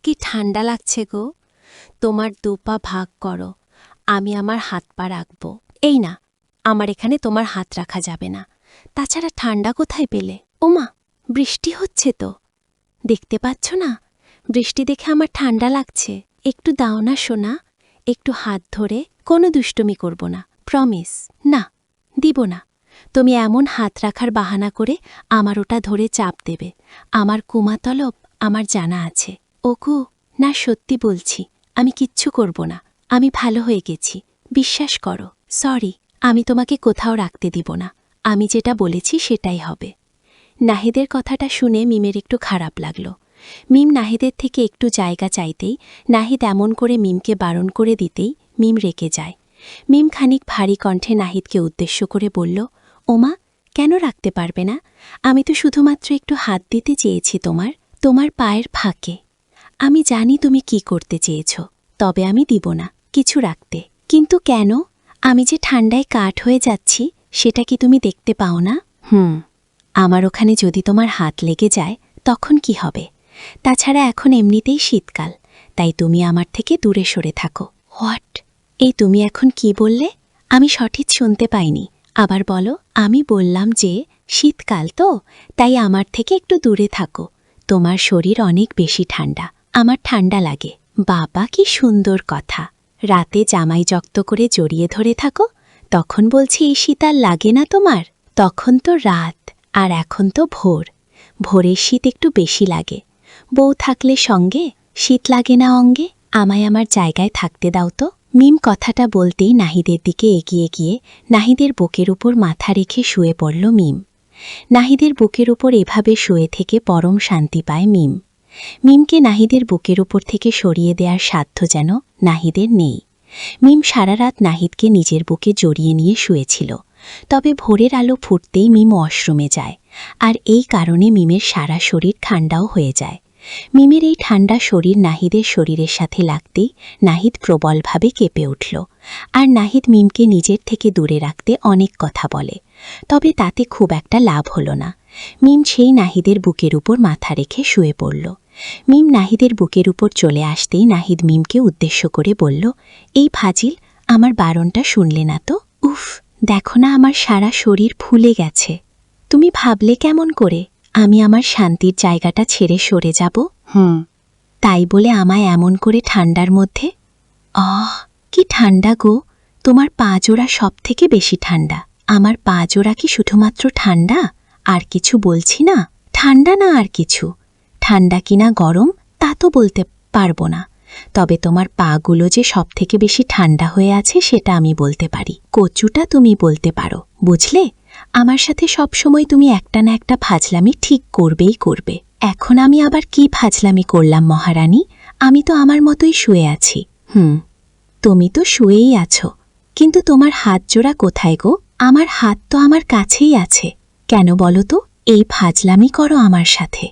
কি ঠান্ডা লাগছে গো। তোমার দুপা ভাগ করো, আমি আমার হাত পা রাখব। এই না, আমার এখানে তোমার হাত রাখা যাবে না। তাছাড়া ঠান্ডা কোথায় পেলে? ওমা, বৃষ্টি হচ্ছে তো, দেখতে পাচ্ছ না? বৃষ্টি দেখে আমার ঠান্ডা লাগছে। একটু দাও না সোনা, একটু হাত ধরে। কোনো দুষ্টুমি করব না, প্রমিস। না, দিব না। তুমি এমন হাত রাখার বাহানা করে আমার ওটা ধরে চাপ দেবে। আমার কুমাতলব আমার জানা আছে। ওগো, না সত্যি বলছি, আমি কিচ্ছু করব না। আমি ভালো হয়ে গেছি, বিশ্বাস করো। সরি, আমি তোমাকে কোথাও রাখতে দিব না। আমি যেটা বলেছি সেটাই হবে। নাহিদের কথাটা শুনে মিমের একটু খারাপ লাগল। মিম নাহিদের থেকে একটু জায়গা চাইতেই নাহিদ এমন করে মিমকে বারণ করে দিতেই মিম রেগে যায়। মিম খানিক ভারী কণ্ঠে নাহিদকে উদ্দেশ্য করে বলল, ওমা, কেন রাখতে পারবে না? আমি তো শুধুমাত্র একটু হাত দিতে চেয়েছি তোমার পায়ের ফাঁকে। আমি জানি তুমি কি করতে চেয়েছ, তবে আমি দিব না কিছু রাখতে। কিন্তু কেন? আমি যে ঠান্ডায় কাঠ হয়ে যাচ্ছি, সেটা কি তুমি দেখতে পাও না? আমার ওখানে যদি তোমার হাত লেগে যায় তখন কি হবে? তাছাড়া এখন এমনিতেই শীতকাল, তাই তুমি আমার থেকে দূরে সরে থাকো। হোয়াট? এই তুমি এখন কি বললে? আমি সঠিক শুনতে পাইনি, আবার বলো। আমি বললাম যে শীতকাল তো, তাই আমার থেকে একটু দূরে থাকো। তোমার শরীর অনেক বেশি ঠান্ডা, আমার ঠান্ডা লাগে। বাবা, কি সুন্দর কথা। রাতে জামাই জক্ত করে জড়িয়ে ধরে থাকো, তখন বলছি এই শীত আর লাগে না তোমার? তখন তো রাত, আর এখন তো ভোর। ভোরের শীত একটু বেশি লাগে। বউ থাকলে সঙ্গে শীত লাগে না অঙ্গে। আমায় আমার জায়গায় থাকতে দাও তো। মিম কথাটা বলতেই নাহিদের দিকে এগিয়ে গিয়ে নাহিদের বুকের উপর মাথা রেখে শুয়ে পড়ল মিম। নাহিদের বুকের উপর এভাবে শুয়ে থেকে পরম শান্তি পায় মিম। মিমকে নাহিদের বুকের উপর থেকে সরিয়ে দেওয়ার সাধ্য যেন নাহিদের নেই। মিম সারা রাত নাহিদকে নিজের বুকে জড়িয়ে নিয়ে শুয়েছিল। তবে ভোরের আলো ফুটতেই মিম ওয়াশরুমে যায়, আর এই কারণে মিমের সারা শরীর ঠান্ডাও হয়ে যায়। মিমের এই ঠান্ডা শরীর নাহিদের শরীরের সাথে লাগতেই নাহিদ প্রবলভাবে কেঁপে উঠল। আর নাহিদ মিমকে নিজের থেকে দূরে রাখতে অনেক কথা বলে, তবে তাতে খুব একটা লাভ হলো না। মিম সেই নাহিদের বুকের উপর মাথা রেখে শুয়ে পড়ল। মিম নাহিদের বুকের উপর চলে আসতেই নাহিদ মিমকে উদ্দেশ্য করে বলল, এই ফাজিল, আমার বারণটা শুনলে না তো? উফ, দেখো না আমার সারা শরীর ফুলে গেছে। তুমি ভাবলে কেমন করে আমি আমার শান্তির জায়গাটা ছেড়ে সরে যাব? তাই বলে আমায় এমন করে ঠান্ডার মধ্যে? কি ঠান্ডা গো। তোমার পা জোড়া সব থেকে বেশি ঠান্ডা। আমার পা জোড়া কি শুধুমাত্র ঠান্ডা? আর কিছু বলছি না। ঠান্ডা না আর কিছু। ঠান্ডা কিনা গরম তা তো বলতে পারবো না, তবে তোমার পাগুলো যে সব থেকে বেশি ঠান্ডা হয়ে আছে সেটা আমি বলতে পারি। কচুটা তুমি বলতে পারো, বুঝলে? আমার সাথে সব সময় তুমি একটা না একটা ফাজলামি ঠিক করবেই করবে। এখন আমি আবার কি ফাজলামি করলাম মহারানী? আমি তো আমার মতোই শুয়ে আছি। তুমি তো শুয়েই আছো, কিন্তু তোমার হাত জোড়া কোথায় গো? আমার হাত তো আমার কাছেই আছে। কেন বলো তো? এই ফাজলামি করো আমার সাথে।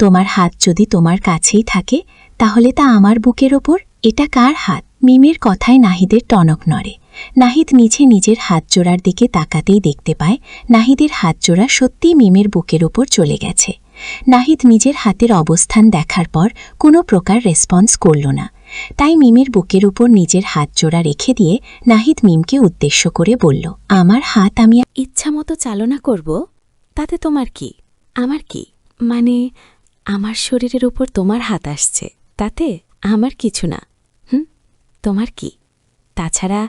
তোমার হাত যদি তোমার কাছেই থাকে, তাহলে তা আমার বুকের ওপর। এটা কার হাত? মিমের কথায় নাহিদের টনক নড়ে। নাহিদ নিচে নিজের হাত জোড়ার দিকে তাকাতেই দেখতে পায় নাহিদের হাত জোড়া সত্যিই মিমের বুকের ওপর চলে গেছে। নাহিদ নিজের হাতের অবস্থান দেখার পর কোনো প্রকার রেসপন্স করল না, তাই মিমের বুকের উপর নিজের হাত জোড়া রেখে দিয়ে নাহিদ মিমকে উদ্দেশ্য করে বলল, আমার হাত আমি ইচ্ছামতো চালনা করব, তাতে তোমার কি? আমার কি? মানে আমার শরীরের উপর তোমার হাত আসছে, তাতে আমার কিছু না। তোমার কি? তাছাড়া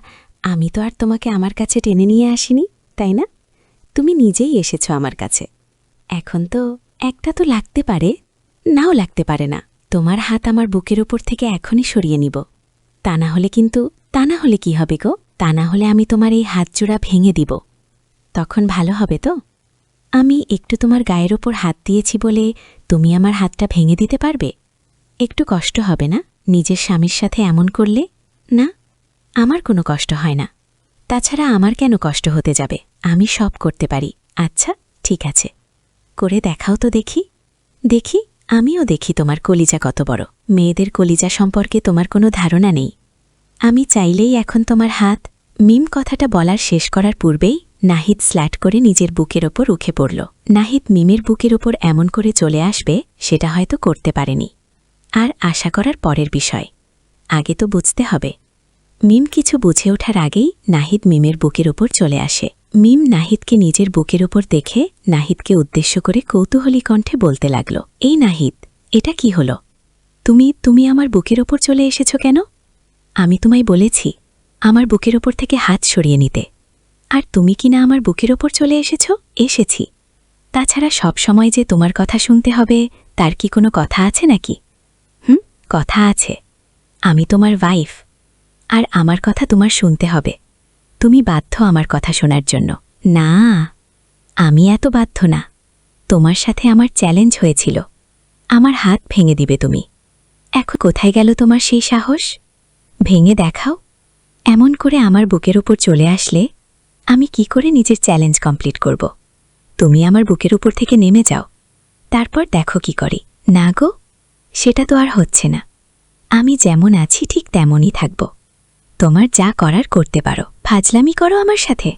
আমি তো আর তোমাকে আমার কাছে টেনে নিয়ে আসিনি, তাই না? তুমি নিজেই এসেছ আমার কাছে। এখন তো একটা তো লাগতে পারে, নাও লাগতে পারে না। তোমার হাত আমার বুকের উপর থেকে এখনই সরিয়ে নিব। তা না হলে কি হবে গো? তা না হলে আমি তোমার এই হাত জোড়া ভেঙে দিব। তখন ভালো হবে তো? আমি একটু তোমার গায়ের ওপর হাত দিয়েছি বলে তুমি আমার হাতটা ভেঙে দিতে পারবে? একটু কষ্ট হবে না নিজের স্বামীর সাথে এমন করলে? না, আমার কোনো কষ্ট হয় না। তাছাড়া আমার কেন কষ্ট হতে যাবে? আমি সব করতে পারি। আচ্ছা, ঠিক আছে, করে দেখাও তো দেখি। দেখি, আমিও দেখি তোমার কলিজা কত বড়। মেয়েদের কলিজা সম্পর্কে তোমার কোনো ধারণা নেই। আমি চাইলেই এখন তোমার হাত। মিম কথাটা বলার শেষ করার পূর্বেই নাহিদ স্ল্যাট করে নিজের বুকের ওপর উঠে পড়ল। নাহিদ মিমের বুকের ওপর এমন করে চলে আসবে সেটা হয়তো করতে পারেনি। আর আশা করার পরের বিষয়। আগে তো বুঝতে হবে। মিম কিছু বুঝে ওঠার আগেই নাহিদ মিমের বুকের ওপর চলে আসে। মিম নাহিদকে নিজের বুকের ওপর দেখে নাহিদকে উদ্দেশ্য করে কৌতূহলী কণ্ঠে বলতে লাগল, এই নাহিদ, এটা কি হল? তুমি আমার বুকের ওপর চলে এসেছ কেন? আমি তোমায় বলেছি আমার বুকের ওপর থেকে হাত সরিয়ে নিতে, আর তুমি কি না আমার বুকের ওপর চলে এসেছ? এসেছি। তাছাড়া সব সময় যে তোমার কথা শুনতে হবে তার কি কোনো কথা আছে নাকি? কথা আছে। আমি তোমার ওয়াইফ, আর আমার কথা তোমার শুনতে হবে। তুমি বাধ্য আমার কথা শোনার জন্য। না, আমি এত বাধ্য না। তোমার সাথে আমার চ্যালেঞ্জ হয়েছিল, আমার হাত ভেঙে দিবে তুমি। এখন কোথায় গেল তোমার সেই সাহস? ভেঙে দেখাও। এমন করে আমার বুকের উপর চলে আসলে আমি কি করে নিজের চ্যালেঞ্জ কমপ্লিট করব? তুমি আমার বুকের উপর থেকে নেমে যাও, তারপর দেখো কি করি। না গো, সেটা তো আর হচ্ছে না। আমি যেমন আছি ঠিক তেমনই থাকব। তোমার যা করার করতে পারো। ফাজলামি করো আমার সাথে?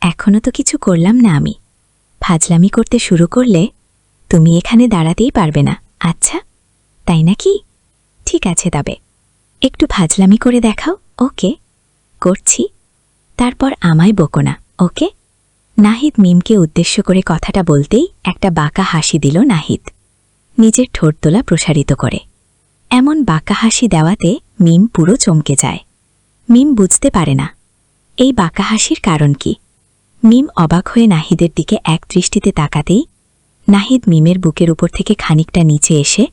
এখনও তো কিছু করলাম না আমি। ফাজলামি করতে শুরু করলে তুমি এখানে দাঁড়াতেই পারবে না। আচ্ছা, তাই নাকি? ঠিক আছে, তবে একটু ফাজলামি করে দেখাও। ওকে, করছি। তারপর আমায় বকো না, ওকে? নাহিদ মিমকে উদ্দেশ্য করে কথাটা বলতেই একটা বাঁকা হাসি দিল নাহিদ, নিজের ঠোঁটতলা প্রসারিত করে। এমন বাঁকা হাসি দেওয়াতে মিম পুরো চমকে যায়। মিম বুঝতে পারে না এই বাঁকা হাসির কারণ কি। মিম অবাক হয়ে নাহিদের দিকে এক দৃষ্টিতে তাকাতেই নাহিদ মিমের বুকের উপর থেকে খানিকটা নিচে এসে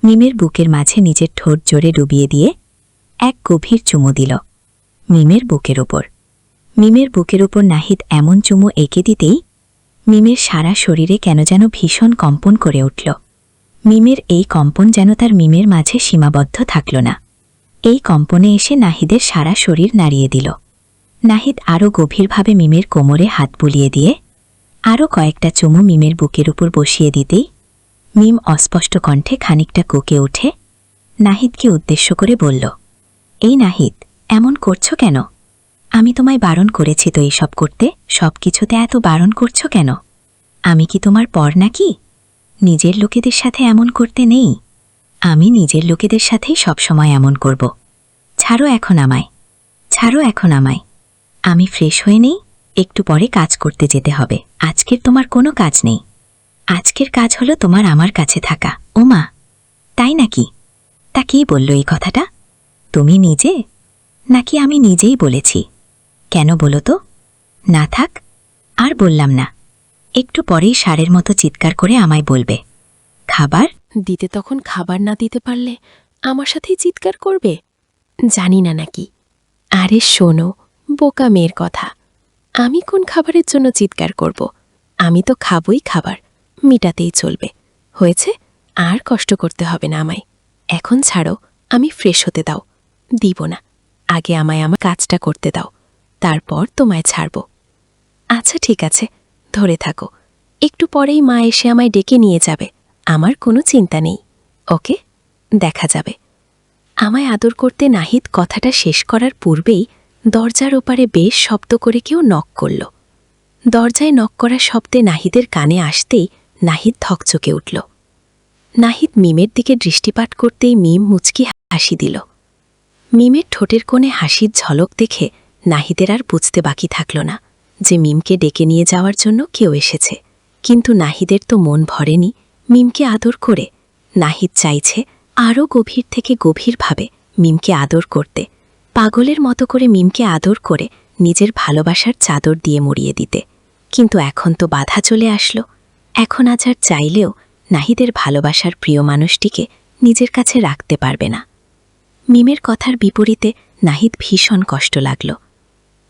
মিমের বুকের মাঝে নিজের ঠোঁট জোরে ডুবিয়ে দিয়ে এক গভীর চুমু দিল মিমের বুকের ওপর। মিমের বুকের ওপর নাহিদ এমন চুমু এঁকে দিতেই মিমের সারা শরীরে কেন যেন ভীষণ কম্পন করে উঠল। মিমের এই কম্পন যেন তার মিমের মাঝে সীমাবদ্ধ থাকল না। এই কম্পনে এসে নাহিদের সারা শরীর নাড়িয়ে দিল। নাহিদ আরও গভীরভাবে মিমের কোমরে হাত বুলিয়ে দিয়ে আরও কয়েকটা চুমু মিমের বুকের উপর বসিয়ে দিতেই মিম অস্পষ্ট কণ্ঠে খানিকটা কোকে উঠে নাহিদকে উদ্দেশ্য করে বলল, এই নাহিদ, এমন করছো কেন? আমি তোমায় বারণ করেছি তো এইসব করতে। সব কিছুতে এত বারণ করছো কেন? আমি কি তোমার পর নাকি? নিজের লোকেদের সাথে এমন করতে নেই। আমি নিজের লোকেদের সাথেই সবসময় এমন করব। ছাড়ো এখন আমায়, ছাড়ো এখন আমায়। আমি ফ্রেশ হয়ে নেই, একটু পরে কাজ করতে যেতে হবে। আজকের তোমার কোনো কাজ নেই। আজকের কাজ হলো তোমার আমার কাছে থাকা। ওমা, তাই নাকি? তা কে বলল এই কথাটা? তুমি নিজে, নাকি আমি নিজেই বলেছি? কেন বলো তো? না থাক, আর বললাম না। একটু পরেই ষাঁড়ের মতো চিৎকার করে আমায় বলবে, খাবার দিতে। তখন খাবার না দিতে পারলে আমার সাথেই চিৎকার করবে? জানি না নাকি। আরে শোনো, বোকা মেয়ের কথা। আমি কোন খাবারের জন্য চিৎকার করব? আমি তো খাবই খাবার, মিটাতেই চলবে। হয়েছে, আর কষ্ট করতে হবে না আমায়। এখন ছাড়ো, আমি ফ্রেশ হতে দাও। দিব না, আগে আমায় আমার কাজটা করতে দাও, তারপর তোমায় ছাড়ব। আচ্ছা ঠিক আছে, ধরে থাকো। একটু পরেই মা এসে আমায় ডেকে নিয়ে যাবে। আমার কোনো চিন্তা নেই। ওকে, দেখা যাবে। আমায় আদর করতে নাহিদ কথাটা শেষ করার পূর্বেই দরজার ওপারে বেশ শব্দ করে কেউ নক করল। দরজায় নক করা শব্দে নাহিদের কানে আসতেই নাহিদ ধকচকে উঠল। নাহিদ মিমের দিকে দৃষ্টিপাত করতেই মিম মুচকি হাসি দিল। মিমের ঠোঁটের কোণে হাসির ঝলক দেখে নাহিদের আর বুঝতে বাকি থাকল না যে মিমকে ডেকে নিয়ে যাওয়ার জন্য কেউ এসেছে। কিন্তু নাহিদের তো মন ভরেনি মিমকে আদর করে। নাহিদ চাইছে আরও গভীর থেকে গভীরভাবে মিমকে আদর করতে, পাগলের মতো করে মিমকে আদর করে নিজের ভালোবাসার চাদর দিয়ে মুড়িয়ে দিতে। কিন্তু এখন তো বাধা চলে আসলো। এখন আজ আর চাইলেও নাহিদের ভালোবাসার প্রিয় মানুষটিকে নিজের কাছে রাখতে পারবে না। মিমের কথার বিপরীতে নাহিদ ভীষণ কষ্ট লাগল।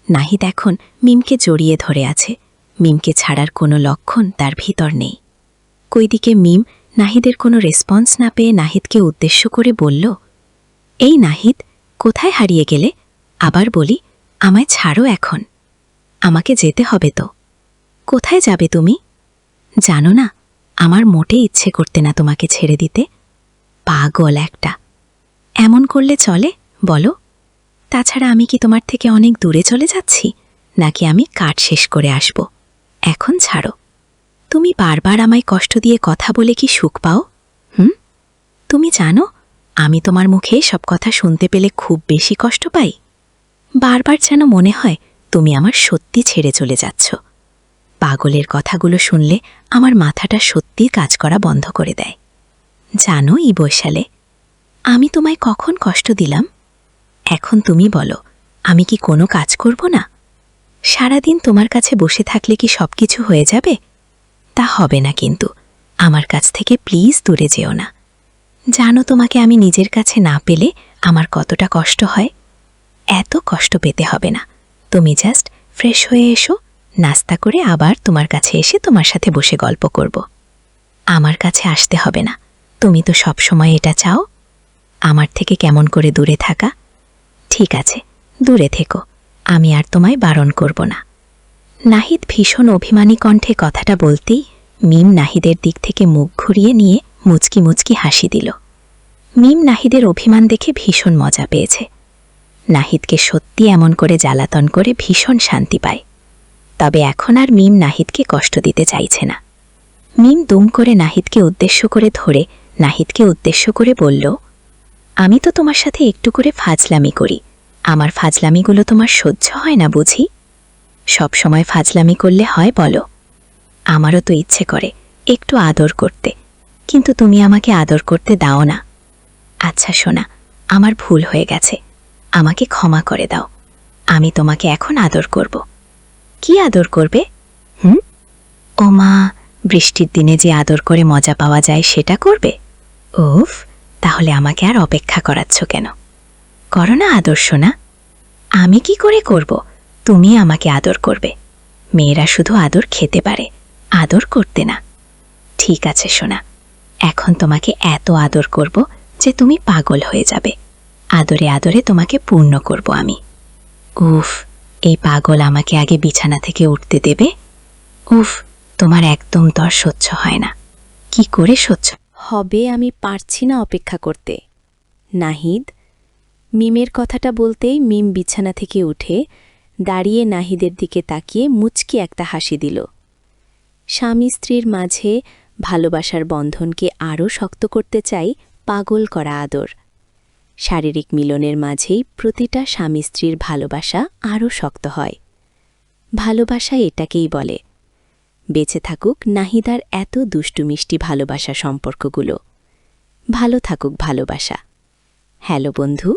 নাহিদ এখন মিমকে জড়িয়ে ধরে আছে। মিমকে ছাড়ার কোনো লক্ষণ তার ভিতর নেই। কইদিকে মিম নাহিদের কোনো রেসপন্স না পেয়ে নাহিদকে উদ্দেশ্য করে বলল, এই নাহিদ, কোথায় হারিয়ে গেলে? আবার বলি, আমায় ছাড়ো এখন। আমাকে যেতে হবে তো। কোথায় যাবে তুমি? জানো না, আমার মোটেই ইচ্ছে করতে না তোমাকে ছেড়ে দিতে। পাগল একটা। এমন করলে চলে বলো? তাছাড়া আমি কি তোমার থেকে অনেক দূরে চলে যাচ্ছি, নাকি আমি কাজ শেষ করে আসব? এখন ছাড়ো। তুমি বারবার আমায় কষ্ট দিয়ে কথা বলে কি সুখ পাও? তুমি জানো আমি তোমার মুখে সব কথা শুনতে পেলে খুব বেশি কষ্ট পাই? বারবার যেন মনে হয় তুমি আমার সত্যি ছেড়ে চলে যাচ্ছ। পাগলের কথাগুলো শুনলে আমার মাথাটা সত্যি কাজ করা বন্ধ করে দেয়। জানো এই বৈশালে, আমি তোমায় কখন কষ্ট দিলাম? এখন তুমি বলো, আমি কি কোনো কাজ করব না? সারাদিন তোমার কাছে বসে থাকলে কি সব কিছু হয়ে যাবে? তা হবে না কিন্তু। আমার কাছ থেকে প্লিজ দূরে যেও না। জানো তোমাকে আমি নিজের কাছে না পেলে আমার কতটা কষ্ট হয়। এত কষ্ট পেতে হবে না। তুমি জাস্ট ফ্রেশ হয়ে এসো, নাস্তা করে আবার তোমার কাছে এসে তোমার সাথে বসে গল্প করব। আমার কাছে আসতে হবে না। তুমি তো সব সময় এটা চাও, আমার থেকে কেমন করে দূরে থাকা। ঠিক আছে, দূরে থেকো, আমি আর তোমায় বারণ করব না। নাহিদ ভীষণ অভিমানী কণ্ঠে কথাটা বলতেই মিম নাহিদের দিক থেকে মুখ ঘুরিয়ে নিয়ে মুচকি মুচকি হাসি দিল। মিম নাহিদের অভিমান দেখে ভীষণ মজা পেয়েছে। নাহিদকে সত্যি এমন করে জ্বালাতন করে ভীষণ শান্তি পায়। তবে এখন আর মিম নাহিদকে কষ্ট দিতে চাইছে না। মিম দুম করে নাহিদকে উদ্দেশ্য করে ধরে নাহিদকে উদ্দেশ্য করে বলল, আমি তো তোমার সাথে একটু করে ফাজলামি করি, আমার ফাজলামিগুলো তোমার সহ্য হয় না বুঝি? সব সময় ফাজলামি করলে হয় বলো? আমারও তো ইচ্ছে করে একটু আদর করতে, কিন্তু তুমি আমাকে আদর করতে দাও না। আচ্ছা সোনা, আমার ভুল হয়ে গেছে, আমাকে ক্ষমা করে দাও। আমি তোমাকে এখন আদর করব। কি আদর করবে? ও মা, বৃষ্টির দিনে যে আদর করে মজা পাওয়া যায় সেটা করবে? উফ, তাহলে আমাকে আর অপেক্ষা করাচ্ছ কেন? করো না আদর সোনা। আমি কি করে করব? তুমি আমাকে আদর করবে। মেয়েরা শুধু আদর খেতে পারে, আদর করতে না। ঠিক আছে সোনা, এখন তোমাকে এত আদর করব যে তুমি পাগল হয়ে যাবে। আদরে আদরে তোমাকে পূর্ণ করব আমি। উফ, এই পাগল আমাকে আগে বিছানা থেকে উঠতে দেবে? উফ, তোমার একদম তর সহ্য হয় না। কি করে সহ্য হবে? আমি পারছি না অপেক্ষা করতে। নাহিদ। মিমের কথাটা বলতেই মিম বিছানা থেকে উঠে দাঁড়িয়ে নাহিদের দিকে তাকিয়ে মুচকি একটা হাসি দিল। স্বামী স্ত্রীর মাঝে ভালোবাসার বন্ধনকে আরও শক্ত করতে চাই পাগল করা আদর। শারীরিক মিলনের মাঝেই প্রতিটা স্বামী স্ত্রীর ভালোবাসা আরও শক্ত হয়। ভালোবাসা এটাকেই বলে। বেঁচে থাকুক নাহিদার এত দুষ্টু মিষ্টি ভালোবাসা সম্পর্কগুলো। ভালো থাকুক ভালোবাসা। হ্যালো বন্ধু।